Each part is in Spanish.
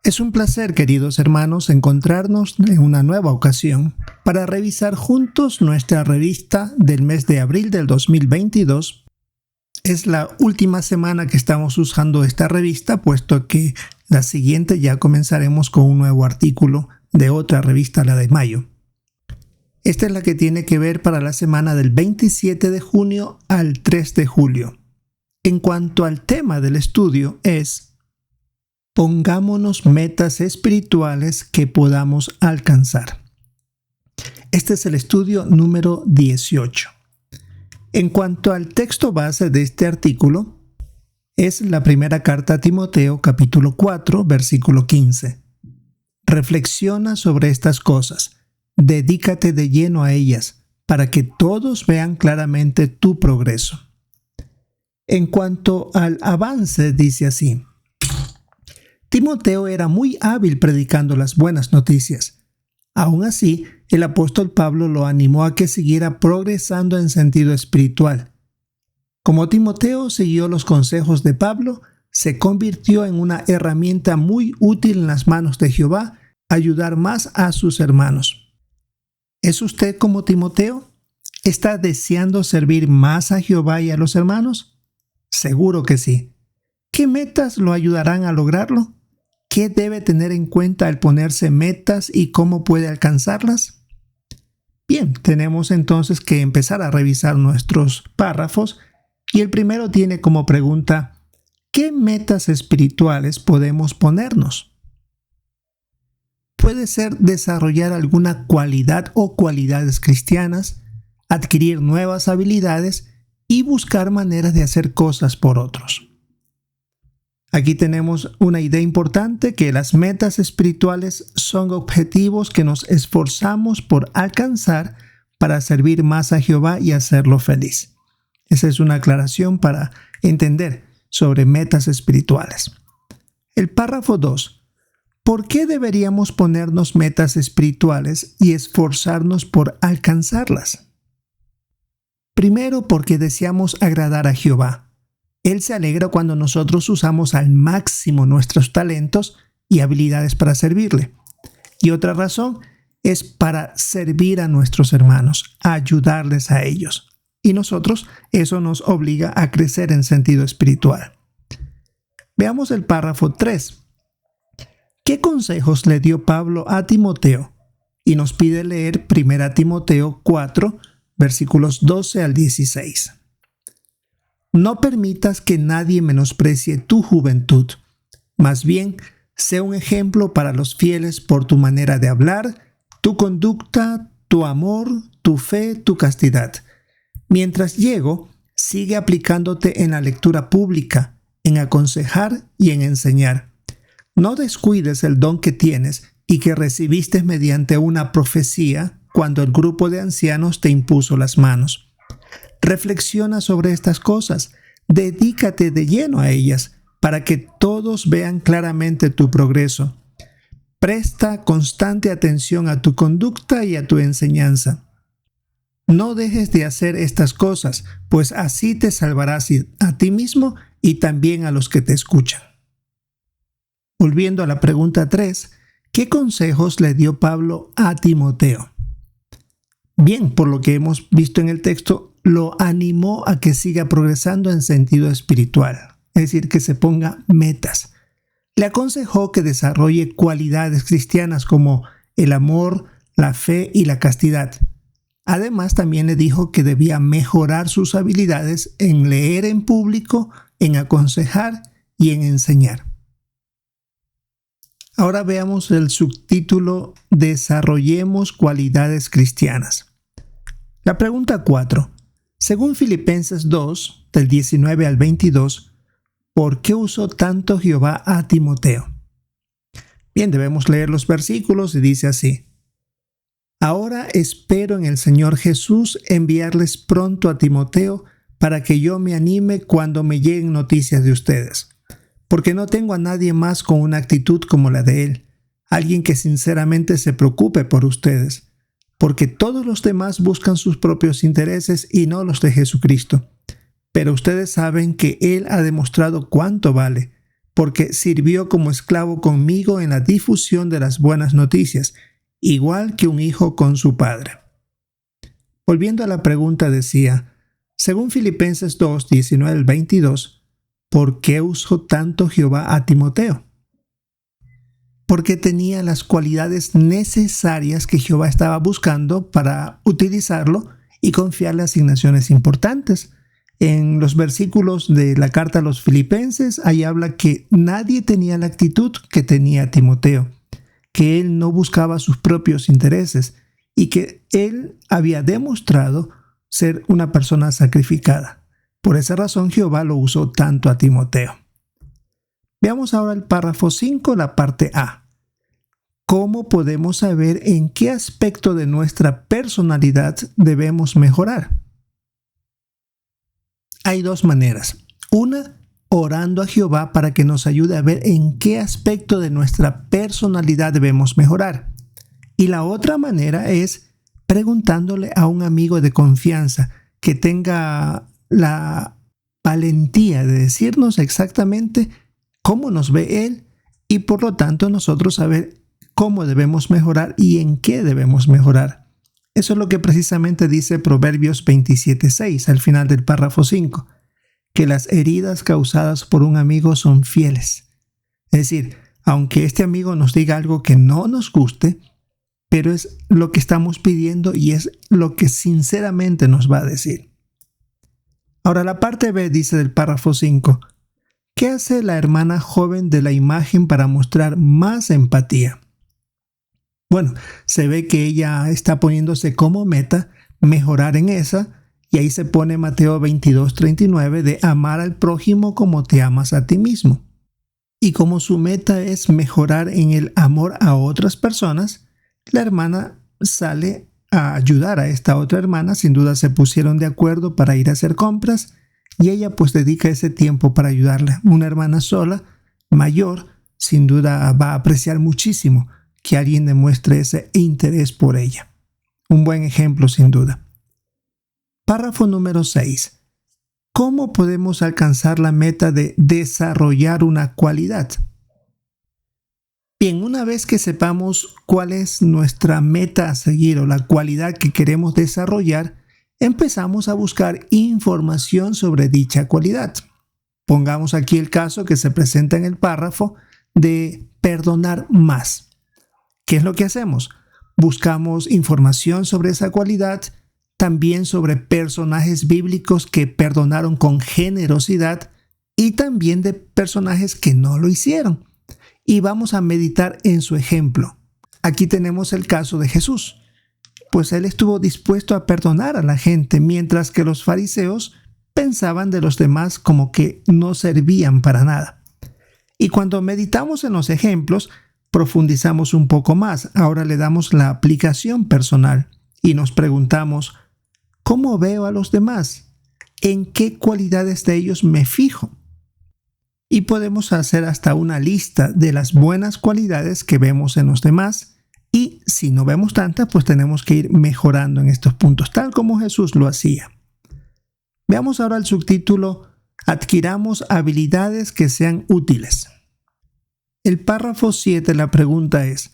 Es un placer, queridos hermanos, encontrarnos en una nueva ocasión para revisar juntos nuestra revista del mes de abril del 2022. Es la última semana que estamos usando esta revista, puesto que la siguiente ya comenzaremos con un nuevo artículo de otra revista, la de mayo. Esta es la que tiene que ver para la semana del 27 de junio al 3 de julio. En cuanto al tema del estudio es: pongámonos metas espirituales que podamos alcanzar. Este es el estudio número 18. En cuanto al texto base de este artículo, es la primera carta a Timoteo, capítulo 4, versículo 15. Reflexiona sobre estas cosas, dedícate de lleno a ellas, para que todos vean claramente tu progreso. En cuanto al avance, dice así: Timoteo era muy hábil predicando las buenas noticias. Aún así, el apóstol Pablo lo animó a que siguiera progresando en sentido espiritual. Como Timoteo siguió los consejos de Pablo, se convirtió en una herramienta muy útil en las manos de Jehová, ayudar más a sus hermanos. ¿Es usted como Timoteo? ¿Está deseando servir más a Jehová y a los hermanos? Seguro que sí. ¿Qué metas lo ayudarán a lograrlo? ¿Qué debe tener en cuenta al ponerse metas y cómo puede alcanzarlas? Bien, tenemos entonces que empezar a revisar nuestros párrafos y el primero tiene como pregunta: ¿qué metas espirituales podemos ponernos? Puede ser desarrollar alguna cualidad o cualidades cristianas, adquirir nuevas habilidades y buscar maneras de hacer cosas por otros. Aquí tenemos una idea importante, que las metas espirituales son objetivos que nos esforzamos por alcanzar para servir más a Jehová y hacerlo feliz. Esa es una aclaración para entender sobre metas espirituales. El párrafo 2. ¿Por qué deberíamos ponernos metas espirituales y esforzarnos por alcanzarlas? Primero, porque deseamos agradar a Jehová. Él se alegra cuando nosotros usamos al máximo nuestros talentos y habilidades para servirle. Y otra razón es para servir a nuestros hermanos, a ayudarles a ellos. Y nosotros, eso nos obliga a crecer en sentido espiritual. Veamos el párrafo 3. ¿Qué consejos le dio Pablo a Timoteo? Y nos pide leer 1 Timoteo 4, versículos 12 al 16. No permitas que nadie menosprecie tu juventud. Más bien, sé un ejemplo para los fieles por tu manera de hablar, tu conducta, tu amor, tu fe, tu castidad. Mientras llego, sigue aplicándote en la lectura pública, en aconsejar y en enseñar. No descuides el don que tienes y que recibiste mediante una profecía cuando el grupo de ancianos te impuso las manos. Reflexiona sobre estas cosas, dedícate de lleno a ellas, para que todos vean claramente tu progreso. Presta constante atención a tu conducta y a tu enseñanza. No dejes de hacer estas cosas, pues así te salvarás a ti mismo y también a los que te escuchan. Volviendo a la pregunta 3, ¿qué consejos le dio Pablo a Timoteo? Bien, por lo que hemos visto en el texto, lo animó a que siga progresando en sentido espiritual, es decir, que se ponga metas. Le aconsejó que desarrolle cualidades cristianas como el amor, la fe y la castidad. Además, también le dijo que debía mejorar sus habilidades en leer en público, en aconsejar y en enseñar. Ahora veamos el subtítulo: Desarrollemos cualidades cristianas. La pregunta 4. Según Filipenses 2, del 19 al 22, ¿por qué usó tanto Jehová a Timoteo? Bien, debemos leer los versículos y dice así: Ahora espero en el Señor Jesús enviarles pronto a Timoteo para que yo me anime cuando me lleguen noticias de ustedes, porque no tengo a nadie más con una actitud como la de él, alguien que sinceramente se preocupe por ustedes, porque todos los demás buscan sus propios intereses y no los de Jesucristo. Pero ustedes saben que Él ha demostrado cuánto vale, porque sirvió como esclavo conmigo en la difusión de las buenas noticias, igual que un hijo con su padre. Volviendo a la pregunta, decía, según Filipenses 2, 19 al 22, ¿por qué usó tanto Jehová a Timoteo? Porque tenía las cualidades necesarias que Jehová estaba buscando para utilizarlo y confiarle asignaciones importantes. En los versículos de la carta a los Filipenses, ahí habla que nadie tenía la actitud que tenía Timoteo, que él no buscaba sus propios intereses y que él había demostrado ser una persona sacrificada. Por esa razón Jehová lo usó tanto a Timoteo. Veamos ahora el párrafo 5, la parte A. ¿Cómo podemos saber en qué aspecto de nuestra personalidad debemos mejorar? Hay dos maneras. Una, orando a Jehová para que nos ayude a ver en qué aspecto de nuestra personalidad debemos mejorar. Y la otra manera es preguntándole a un amigo de confianza que tenga la valentía de decirnos exactamente cómo nos ve él y por lo tanto nosotros saber cómo debemos mejorar y en qué debemos mejorar. Eso es lo que precisamente dice Proverbios 27:6 al final del párrafo 5, que las heridas causadas por un amigo son fieles. Es decir, aunque este amigo nos diga algo que no nos guste, pero es lo que estamos pidiendo y es lo que sinceramente nos va a decir. Ahora la parte B dice del párrafo 5, ¿qué hace la hermana joven de la imagen para mostrar más empatía? Bueno, se ve que ella está poniéndose como meta mejorar en esa, y ahí se pone Mateo 22:39 de amar al prójimo como te amas a ti mismo. Y como su meta es mejorar en el amor a otras personas, la hermana sale a ayudar a esta otra hermana. Sin duda se pusieron de acuerdo para ir a hacer compras y ella pues dedica ese tiempo para ayudarle. Una hermana sola, mayor, sin duda va a apreciar muchísimo que alguien demuestre ese interés por ella. Un buen ejemplo sin duda. Párrafo número 6. ¿Cómo podemos alcanzar la meta de desarrollar una cualidad? Bien, una vez que sepamos cuál es nuestra meta a seguir o la cualidad que queremos desarrollar, empezamos a buscar información sobre dicha cualidad. Pongamos aquí el caso que se presenta en el párrafo de perdonar más. ¿Qué es lo que hacemos? Buscamos información sobre esa cualidad, también sobre personajes bíblicos que perdonaron con generosidad y también de personajes que no lo hicieron. Y vamos a meditar en su ejemplo. Aquí tenemos el caso de Jesús. Pues él estuvo dispuesto a perdonar a la gente, mientras que los fariseos pensaban de los demás como que no servían para nada. Y cuando meditamos en los ejemplos, profundizamos un poco más. Ahora le damos la aplicación personal y nos preguntamos, ¿cómo veo a los demás? ¿En qué cualidades de ellos me fijo? Y podemos hacer hasta una lista de las buenas cualidades que vemos en los demás y si no vemos tantas, pues tenemos que ir mejorando en estos puntos, tal como Jesús lo hacía. Veamos ahora el subtítulo, adquiramos habilidades que sean útiles. El párrafo 7, la pregunta es,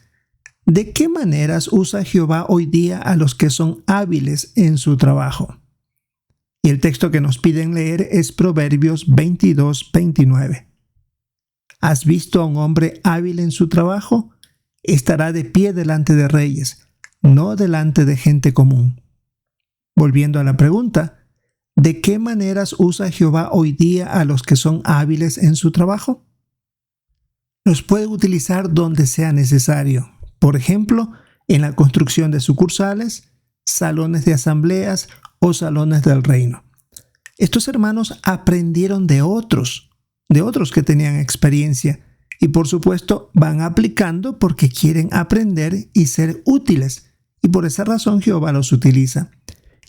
¿de qué maneras usa Jehová hoy día a los que son hábiles en su trabajo? Y el texto que nos piden leer es Proverbios 22:29. ¿Has visto a un hombre hábil en su trabajo? Estará de pie delante de reyes, no delante de gente común. Volviendo a la pregunta, ¿de qué maneras usa Jehová hoy día a los que son hábiles en su trabajo? Los puede utilizar donde sea necesario. Por ejemplo, en la construcción de sucursales, salones de asambleas o salones del reino. Estos hermanos aprendieron de otros que tenían experiencia y por supuesto van aplicando porque quieren aprender y ser útiles y por esa razón Jehová los utiliza.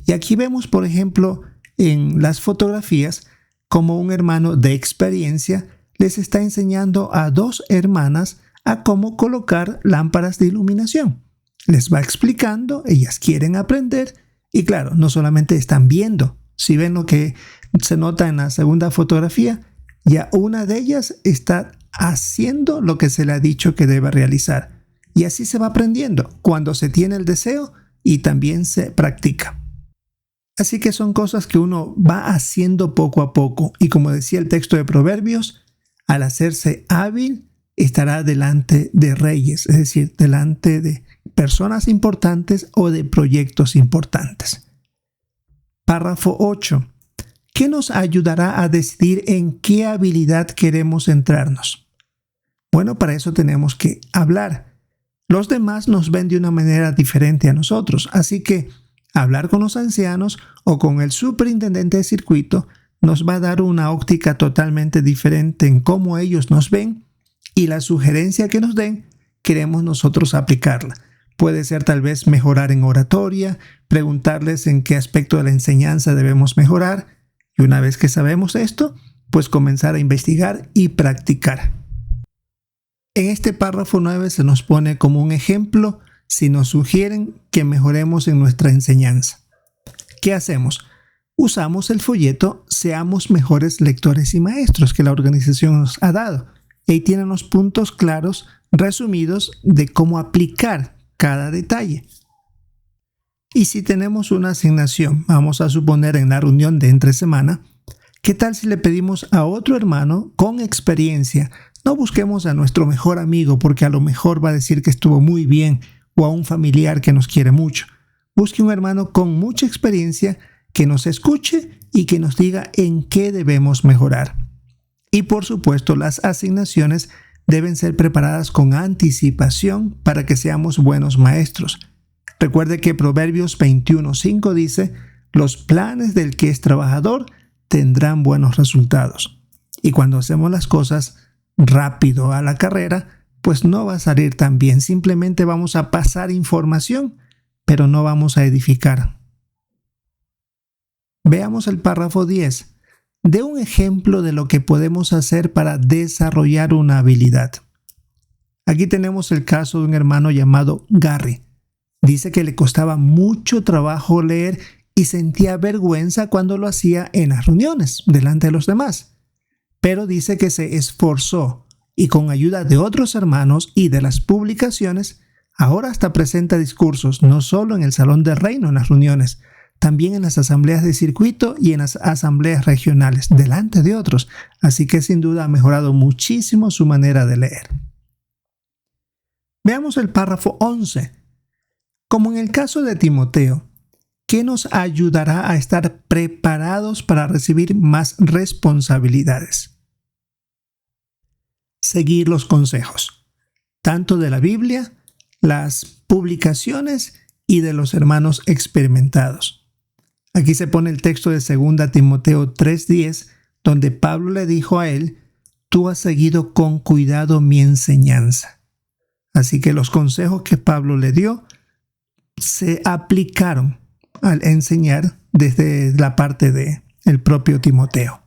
Y aquí vemos, por ejemplo, en las fotografías como un hermano de experiencia les está enseñando a dos hermanas a cómo colocar lámparas de iluminación. Les va explicando, ellas quieren aprender y claro, no solamente están viendo. Si ven lo que se nota en la segunda fotografía, ya una de ellas está haciendo lo que se le ha dicho que debe realizar. Y así se va aprendiendo cuando se tiene el deseo y también se practica. Así que son cosas que uno va haciendo poco a poco. Y como decía el texto de Proverbios, al hacerse hábil, estará delante de reyes, es decir, delante de personas importantes o de proyectos importantes. Párrafo 8. ¿Qué nos ayudará a decidir en qué habilidad queremos centrarnos? Bueno, para eso tenemos que hablar. Los demás nos ven de una manera diferente a nosotros, así que hablar con los ancianos o con el superintendente de circuito nos va a dar una óptica totalmente diferente en cómo ellos nos ven, y la sugerencia que nos den queremos nosotros aplicarla. Puede ser tal vez mejorar en oratoria, preguntarles en qué aspecto de la enseñanza debemos mejorar, y una vez que sabemos esto, pues comenzar a investigar y practicar. En este párrafo 9 se nos pone como un ejemplo si nos sugieren que mejoremos en nuestra enseñanza. ¿Qué hacemos? Usamos el folleto Seamos mejores lectores y maestros que la organización nos ha dado. Ahí tienen los puntos claros, resumidos, de cómo aplicar cada detalle. Y si tenemos una asignación, vamos a suponer en la reunión de entre semana, ¿qué tal si le pedimos a otro hermano con experiencia? No busquemos a nuestro mejor amigo porque a lo mejor va a decir que estuvo muy bien, o a un familiar que nos quiere mucho. Busque un hermano con mucha experiencia que nos escuche y que nos diga en qué debemos mejorar. Y por supuesto, las asignaciones deben ser preparadas con anticipación para que seamos buenos maestros. Recuerde que Proverbios 21:5 dice: los planes del que es trabajador tendrán buenos resultados. Y cuando hacemos las cosas rápido a la carrera, pues no va a salir tan bien. Simplemente vamos a pasar información, pero no vamos a edificar. Veamos el párrafo 10. De un ejemplo de lo que podemos hacer para desarrollar una habilidad. Aquí tenemos el caso de un hermano llamado Gary. Dice que le costaba mucho trabajo leer y sentía vergüenza cuando lo hacía en las reuniones, delante de los demás. Pero dice que se esforzó y con ayuda de otros hermanos y de las publicaciones, ahora hasta presenta discursos no solo en el Salón del Reino en las reuniones, también en las asambleas de circuito y en las asambleas regionales, delante de otros. Así que sin duda ha mejorado muchísimo su manera de leer. Veamos el párrafo 11. Como en el caso de Timoteo, ¿qué nos ayudará a estar preparados para recibir más responsabilidades? Seguir los consejos, tanto de la Biblia, las publicaciones y de los hermanos experimentados. Aquí se pone el texto de 2 Timoteo 3:10, donde Pablo le dijo a él: tú has seguido con cuidado mi enseñanza. Así que los consejos que Pablo le dio se aplicaron al enseñar desde la parte del propio Timoteo.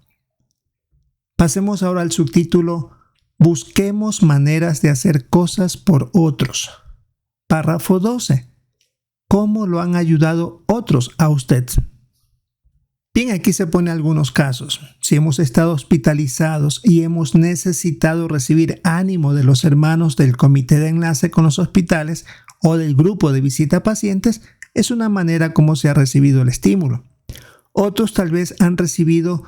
Pasemos ahora al subtítulo: Busquemos maneras de hacer cosas por otros. Párrafo 12. ¿Cómo lo han ayudado otros a usted? Bien, aquí se pone algunos casos. Si hemos estado hospitalizados y hemos necesitado recibir ánimo de los hermanos del comité de enlace con los hospitales o del grupo de visita a pacientes, es una manera como se ha recibido el estímulo. Otros tal vez han recibido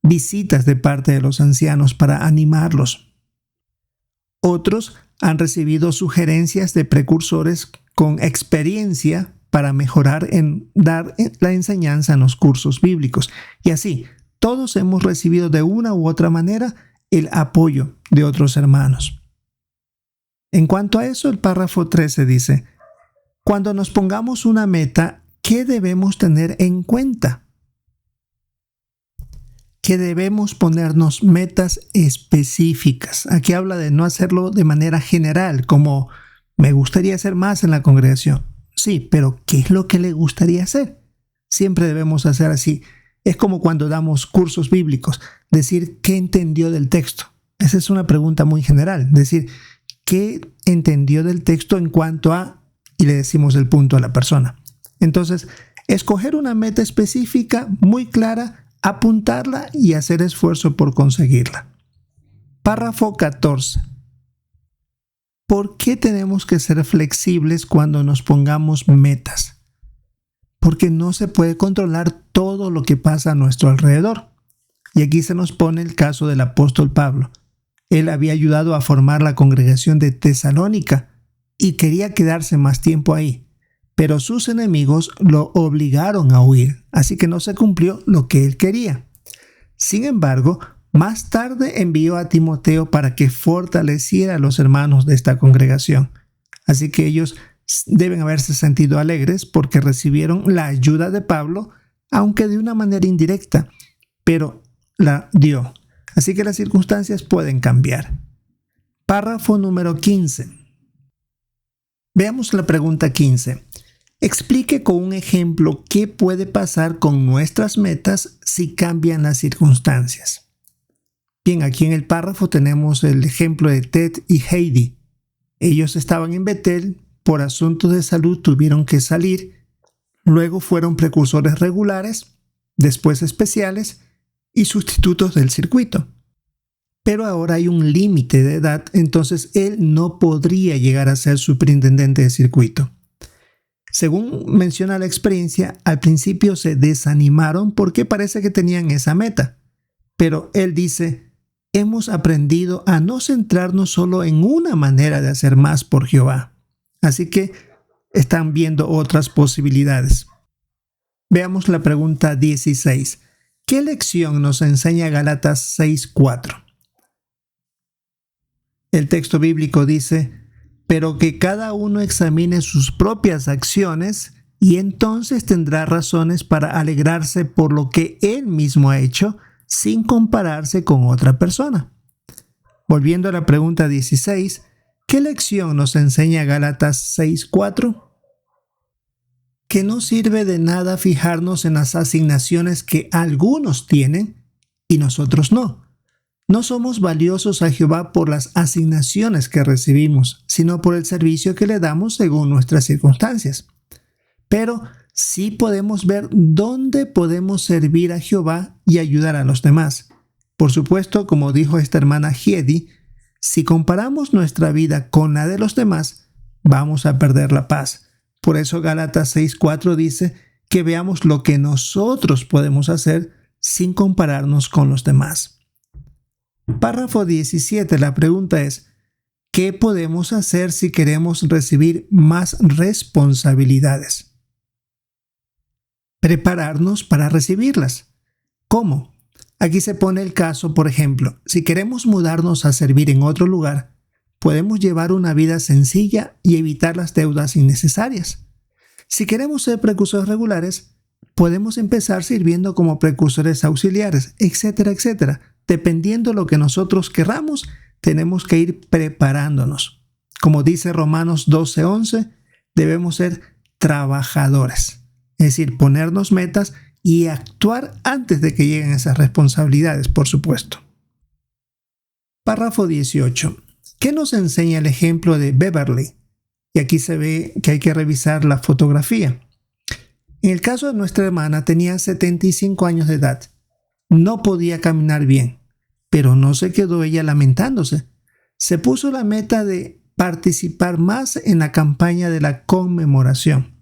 visitas de parte de los ancianos para animarlos. Otros han recibido sugerencias de precursores con experiencia para mejorar en dar la enseñanza en los cursos bíblicos. Y así, todos hemos recibido de una u otra manera el apoyo de otros hermanos. En cuanto a eso, el párrafo 13 dice: cuando nos pongamos una meta, ¿qué debemos tener en cuenta? Que debemos ponernos metas específicas. Aquí habla de no hacerlo de manera general, como me gustaría hacer más en la congregación. Sí, pero ¿qué es lo que le gustaría hacer? Siempre debemos hacer así. Es como cuando damos cursos bíblicos, decir ¿qué entendió del texto? Esa es una pregunta muy general, decir ¿qué entendió del texto en cuanto a? Y le decimos el punto a la persona. Entonces, escoger una meta específica, muy clara, apuntarla y hacer esfuerzo por conseguirla. Párrafo 14. ¿Por qué tenemos que ser flexibles cuando nos pongamos metas? Porque no se puede controlar todo lo que pasa a nuestro alrededor. Y aquí se nos pone el caso del apóstol Pablo. Él había ayudado a formar la congregación de Tesalónica y quería quedarse más tiempo ahí, pero sus enemigos lo obligaron a huir, así que no se cumplió lo que él quería. Sin embargo, más tarde envió a Timoteo para que fortaleciera a los hermanos de esta congregación. Así que ellos deben haberse sentido alegres porque recibieron la ayuda de Pablo, aunque de una manera indirecta, pero la dio. Así que las circunstancias pueden cambiar. Párrafo número 15. Veamos la pregunta 15. Explique con un ejemplo qué puede pasar con nuestras metas si cambian las circunstancias. Bien, aquí en el párrafo tenemos el ejemplo de Ted y Heidi. Ellos estaban en Betel, por asuntos de salud tuvieron que salir, luego fueron precursores regulares, después especiales y sustitutos del circuito. Pero ahora hay un límite de edad, entonces él no podría llegar a ser superintendente de circuito. Según menciona la experiencia, al principio se desanimaron porque parece que tenían esa meta. Pero él dice, hemos aprendido a no centrarnos solo en una manera de hacer más por Jehová. Así que están viendo otras posibilidades. Veamos la pregunta 16. ¿Qué lección nos enseña Gálatas 6:4? El texto bíblico dice, pero que cada uno examine sus propias acciones y entonces tendrá razones para alegrarse por lo que él mismo ha hecho sin compararse con otra persona. Volviendo a la pregunta 16, ¿qué lección nos enseña Gálatas 6:4? Que no sirve de nada fijarnos en las asignaciones que algunos tienen y nosotros no. No somos valiosos a Jehová por las asignaciones que recibimos, sino por el servicio que le damos según nuestras circunstancias. Pero sí podemos ver dónde podemos servir a Jehová y ayudar a los demás. Por supuesto, como dijo esta hermana Heidi, si comparamos nuestra vida con la de los demás, vamos a perder la paz. Por eso Gálatas 6:4 dice que veamos lo que nosotros podemos hacer sin compararnos con los demás. Párrafo 17. La pregunta es, ¿qué podemos hacer si queremos recibir más responsabilidades? Prepararnos para recibirlas. ¿Cómo? Aquí se pone el caso, por ejemplo, si queremos mudarnos a servir en otro lugar, podemos llevar una vida sencilla y evitar las deudas innecesarias. Si queremos ser precursores regulares, podemos empezar sirviendo como precursores auxiliares, etcétera, etcétera. Dependiendo de lo que nosotros querramos, tenemos que ir preparándonos. Como dice Romanos 12:11, debemos ser trabajadores. Es decir, ponernos metas y actuar antes de que lleguen esas responsabilidades, por supuesto. Párrafo 18. ¿Qué nos enseña el ejemplo de Beverly? Y aquí se ve que hay que revisar la fotografía. En el caso de nuestra hermana, tenía 75 años de edad. No podía caminar bien, pero no se quedó ella lamentándose. Se puso la meta de participar más en la campaña de la conmemoración.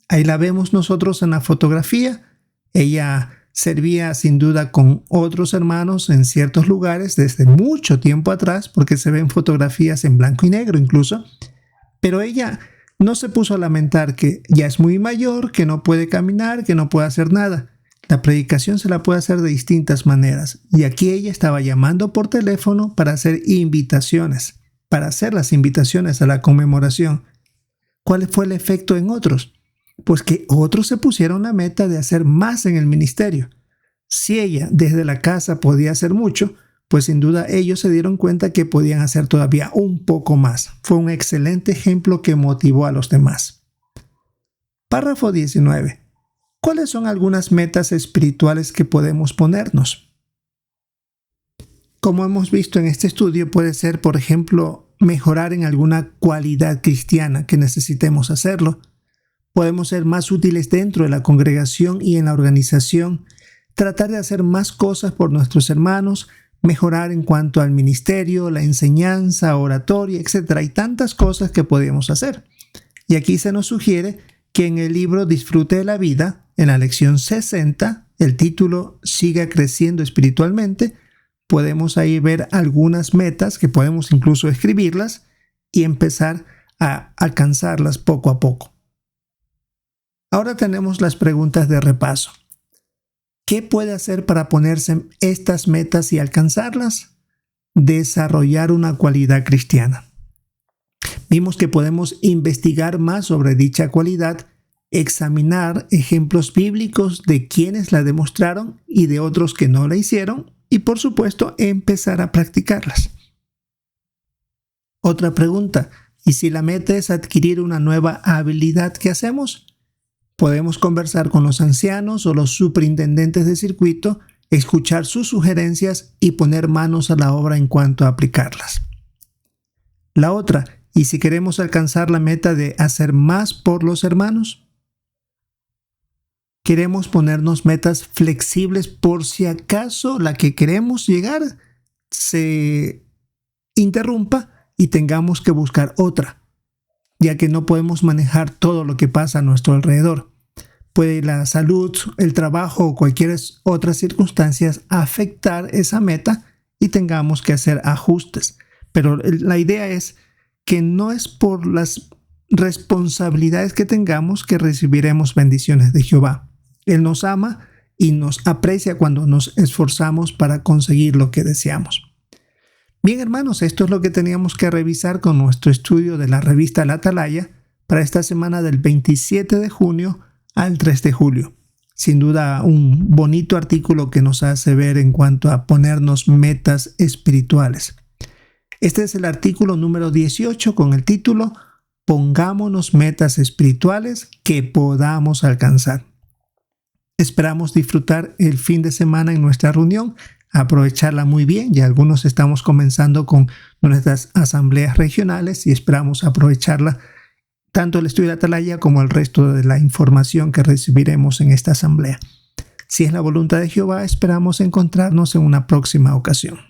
Ahí la vemos nosotros en la fotografía. Ella servía sin duda con otros hermanos en ciertos lugares desde mucho tiempo atrás, porque se ven fotografías en blanco y negro incluso. Pero ella no se puso a lamentar que ya es muy mayor, que no puede caminar, que no puede hacer nada. La predicación se la puede hacer de distintas maneras. Y aquí ella estaba llamando por teléfono para hacer invitaciones, para hacer las invitaciones a la conmemoración. ¿Cuál fue el efecto en otros? Pues que otros se pusieron la meta de hacer más en el ministerio. Si ella desde la casa podía hacer mucho, pues sin duda ellos se dieron cuenta que podían hacer todavía un poco más. Fue un excelente ejemplo que motivó a los demás. Párrafo 19. ¿Cuáles son algunas metas espirituales que podemos ponernos? Como hemos visto en este estudio, puede ser, por ejemplo, mejorar en alguna cualidad cristiana que necesitemos hacerlo. Podemos ser más útiles dentro de la congregación y en la organización, tratar de hacer más cosas por nuestros hermanos, mejorar en cuanto al ministerio, la enseñanza, oratoria, etc. Hay tantas cosas que podemos hacer. Y aquí se nos sugiere que en el libro Disfrute de la vida, en la lección 60, el título Siga creciendo espiritualmente, podemos ahí ver algunas metas que podemos incluso escribirlas y empezar a alcanzarlas poco a poco. Ahora tenemos las preguntas de repaso. ¿Qué puede hacer para ponerse estas metas y alcanzarlas? Desarrollar una cualidad cristiana. Vimos que podemos investigar más sobre dicha cualidad, examinar ejemplos bíblicos de quienes la demostraron y de otros que no la hicieron y, por supuesto, empezar a practicarlas. Otra pregunta, ¿y si la meta es adquirir una nueva habilidad, qué hacemos? Podemos conversar con los ancianos o los superintendentes de circuito, escuchar sus sugerencias y poner manos a la obra en cuanto a aplicarlas. La otra, ¿y si queremos alcanzar la meta de hacer más por los hermanos? Queremos ponernos metas flexibles por si acaso la que queremos llegar se interrumpa y tengamos que buscar otra, ya que no podemos manejar todo lo que pasa a nuestro alrededor. Puede la salud, el trabajo o cualquier otras circunstancias afectar esa meta y tengamos que hacer ajustes. Pero la idea es que no es por las responsabilidades que tengamos que recibiremos bendiciones de Jehová. Él nos ama y nos aprecia cuando nos esforzamos para conseguir lo que deseamos. Bien, hermanos, esto es lo que teníamos que revisar con nuestro estudio de la revista La Atalaya para esta semana del 27 de junio al 3 de julio. Sin duda, un bonito artículo que nos hace ver en cuanto a ponernos metas espirituales. Este es el artículo número 18 con el título Pongámonos metas espirituales que podamos alcanzar. Esperamos disfrutar el fin de semana en nuestra reunión, aprovecharla muy bien. Ya algunos estamos comenzando con nuestras asambleas regionales y esperamos aprovecharla tanto el estudio de Atalaya como el resto de la información que recibiremos en esta asamblea. Si es la voluntad de Jehová, esperamos encontrarnos en una próxima ocasión.